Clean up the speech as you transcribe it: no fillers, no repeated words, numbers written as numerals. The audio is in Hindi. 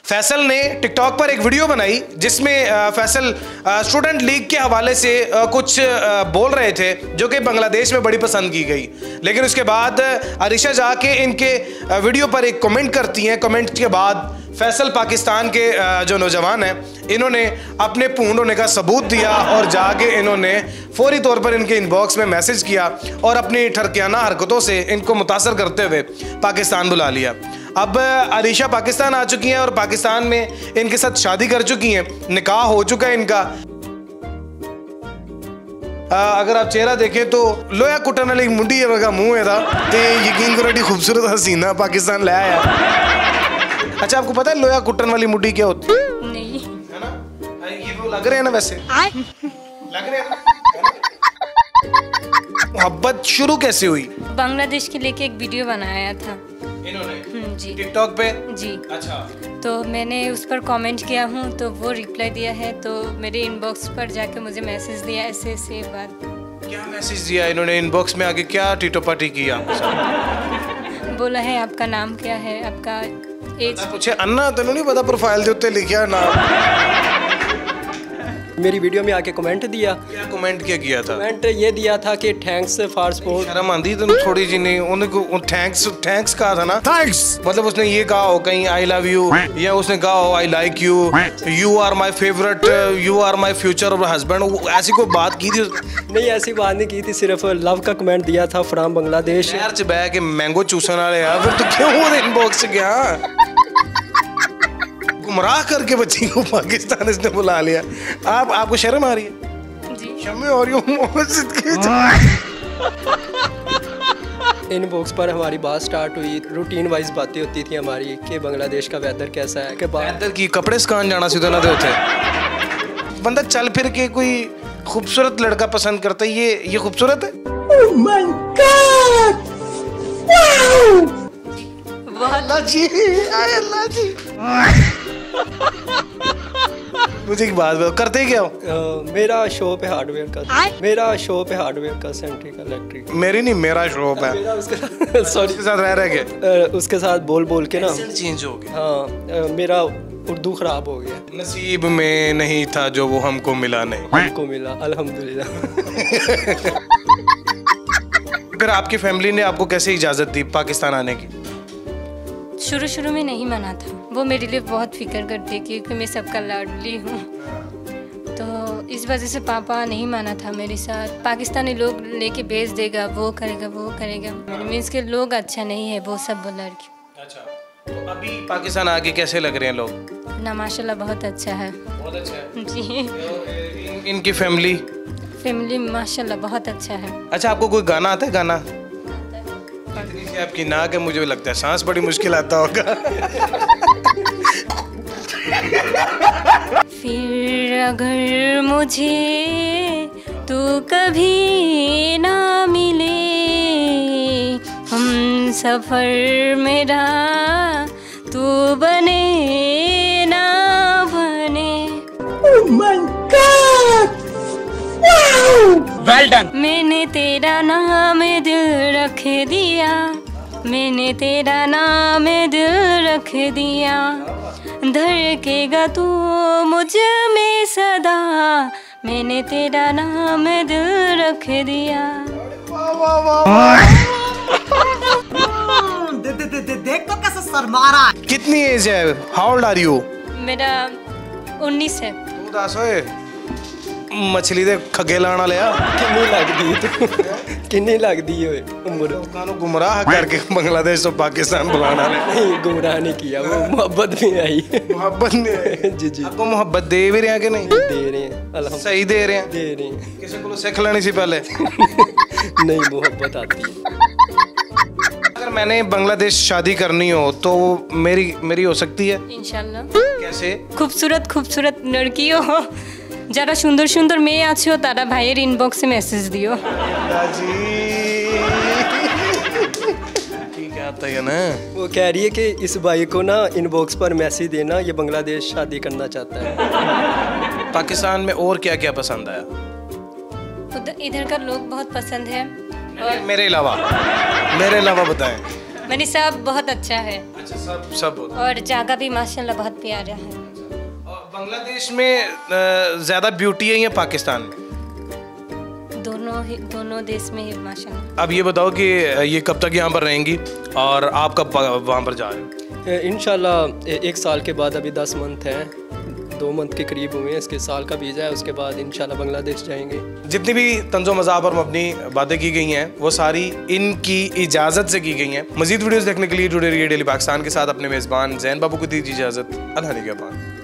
फैसल ने टिकटॉक पर एक वीडियो बनाई जिसमें फैसल स्टूडेंट लीग के हवाले से कुछ बोल रहे थे जो कि बांग्लादेश में बड़ी पसंद की गई। लेकिन उसके बाद अरीशा जाके इनके वीडियो पर एक कमेंट करती हैं। कमेंट के बाद फैसल पाकिस्तान के जो नौजवान हैं इन्होंने अपने पूर्ण होने का सबूत दिया और जाके इन्होंने फौरी तौर पर इनके इनबॉक्स में मैसेज किया और अपनी ठरकियाना हरकतों से इनको मुतासर करते हुए पाकिस्तान बुला लिया। अब अरीशा पाकिस्तान आ चुकी हैं और पाकिस्तान में इनके साथ शादी कर चुकी हैं, निकाह हो चुका है इनका। अगर आप चेहरा देखें तो लोया कुटन वाली मुंडी वर्गा मुंह है था ते यकीन करो एडी खूबसूरत हसीना पाकिस्तान ले आया। अच्छा, आपको पता है लोया कुटन वाली मुंडी क्या होती है? नहीं है ना, ये वो लग रहे हैं ना, वैसे लग रहे हैं। मोहब्बत शुरू कैसे हुई? बांग्लादेश के लेके एक वीडियो बनाया था इन्होंने जी टिकटॉक पे जी। अच्छा, तो मैंने उस पर कमेंट किया हूँ तो वो रिप्लाई दिया है, तो मेरे इनबॉक्स पर जाके मुझे मैसेज दिया ऐसे ऐसे बात। क्या मैसेज दिया इन्होंने इनबॉक्स में आके? क्या टीटोपाटी किया? बोला है आपका नाम क्या है, आपका एज पूछे अन्ना तेनों नहीं पता प्रोफाइल के उत्ते लिखा नाम। मेरी वीडियो में आके कमेंट दिया। क्या कमेंट क्या किया था? कमेंट ये दिया था कि थैंक्स फॉर सपोर्ट। शर्म आंदी तेनों थोड़ी जी नहीं? उन्हें थैंक्स कहा था ना? थैंक्स मतलब उसने ये कहा हो कहीं आई लव यू, या उसने कहा हो I like you, you are my favourite, you are my future husband, ऐसी कोई बात की थी? नहीं, ऐसी बात नहीं की थी, सिर्फ लव का कमेंट दिया था फ्रॉम बांग्लादेश। शहर च बह के मैंगो चूसन वाले यार, फिर तो क्यों इनबॉक्स गया? गुमराह करके बच्ची को पाकिस्तान इसने बुला लिया। आपको शर्म आ रही है? जी शर्म आ रही है। इनबॉक्स पर हमारी बात स्टार्ट हुई, रूटीन वाइज बातें होती थी हमारी कि बांग्लादेश का वेदर कैसा है, कि वेदर की कपड़े सुकान जाना सी तो होते। बंदा चल फिर के कोई खूबसूरत लड़का पसंद करता है, ये खूबसूरत है? Oh my God! बहुत अल्लाह जी, आए अल्लाह जी। मुझे एक बात बताओ, करते क्या हो? मेरा शॉप है हार्डवेयर का। मेरा शॉप है हार्डवेयर का, सेंट्रिक इलेक्ट्रिक। मेरी नहीं, मेरा शॉप है। मेरा उसके सॉरी उसके साथ रह के उसके साथ बोल के ना चेंज हो गया। हाँ, मेरा उर्दू खराब हो गया। नसीब में नहीं था जो वो हमको मिला नहीं, हमको मिला अल्हम्दुलिल्लाह। फिर आपकी फैमिली ने आपको कैसे इजाजत दी पाकिस्तान आने की? शुरू में नहीं माना था, वो मेरे लिए बहुत फिक्र करती है क्योंकि मैं सबका लाडली हूँ, तो इस वजह से पापा नहीं माना था मेरे साथ। पाकिस्तानी लोग लेके भेज देगा, वो करेगा मीन्स के लोग अच्छा नहीं है, वो सब बोला लड़की। अच्छा, तो अभी पाकिस्तान आके कैसे लग रहे हैं लोग? ना माशाल्लाह बहुत अच्छा है। बहुत अच्छा है जी। इनकी फैमिली माशाल्लाह बहुत अच्छा है। अच्छा, आपको कोई गाना आता है? गाना इतनी सी आपकी नाक है, मुझे लगता है सांस बड़ी मुश्किल आता होगा। फिर अगर मुझे तू कभी ना मिले, हम सफर मेरा तू बने ना बने। Oh my God! Wow! Well done. मैंने तेरा नाम दिल रख दिया, मैंने तेरा नाम दिल रख दिया, धड़केगा तू मुझ में सदा, मैंने तेरा नाम दिल रख दिया। देख तो कैसे शर्मा रहा है। कितनी एज है? How old are you? मेरा 19 है। तू दस ओए मछली दे खगे लाना लिया। किन्नी लगदी है उम्र? कानू गुमराह करके बांग्लादेश तो पाकिस्तान बुलाना ले। नहीं, गुमराह नहीं किया, वो मोहब्बत में आई। मोहब्बत ने जी आपको मोहब्बत दे भी रहे हैं कि नहीं? दे रहे हैं अल्हम्दुलिल्लाह। सही दे रहे हैं? दे रहे हैं। किसी को सीख लेनी सी पहले। नहीं, मोहब्बत आती है। अगर मैंने बांग्लादेश शादी करनी हो तो मेरी हो सकती है इंशाल्लाह। कैसे? खूबसूरत लड़की हो, যারা সুন্দর সুন্দর মেয়ে আছো তারা ভাইয়ের ইনবক্সে মেসেজ দিও। ठीक है, आता है ना। वो कह रही है कि इस भाई को ना इनबॉक्स पर मैसेज देना, ये बांग्लादेश शादी करना चाहता है। पाकिस्तान में और क्या क्या पसंद आया? इधर का लोग बहुत पसंद है। मेरे अलावा बताएं। मैंने सब बहुत अच्छा है। अच्छा, सब और जगह भी माशाल्लाह बहुत प्यारा है। और बांग्लादेश में ज़्यादा ब्यूटी है या पाकिस्तान में? दोनों देश में ही माशाल्लाह। अब ये बताओ कि ये कब तक यहाँ पर रहेंगी और आप कब वहाँ पर जा रहे हो? इंशाल्लाह 1 साल के बाद, अभी 10 मंथ हैं, 2 मंथ के करीब हुए हैं, इसके साल का वीज़ा है, उसके बाद इंशाल्लाह बांग्लादेश जाएंगे। जितनी भी तंज़ो मज़ाक और मबनी बातें की गई हैं वो सारी इनकी इजाज़त से की गई हैं। मज़ीद वीडियोस देखने के लिए जुड़े रहिए डेली पाकिस्तान के साथ। अपने मेज़बान ज़ैन बाबू को दीजिए इजाज़त। अल्लाह निगहबान।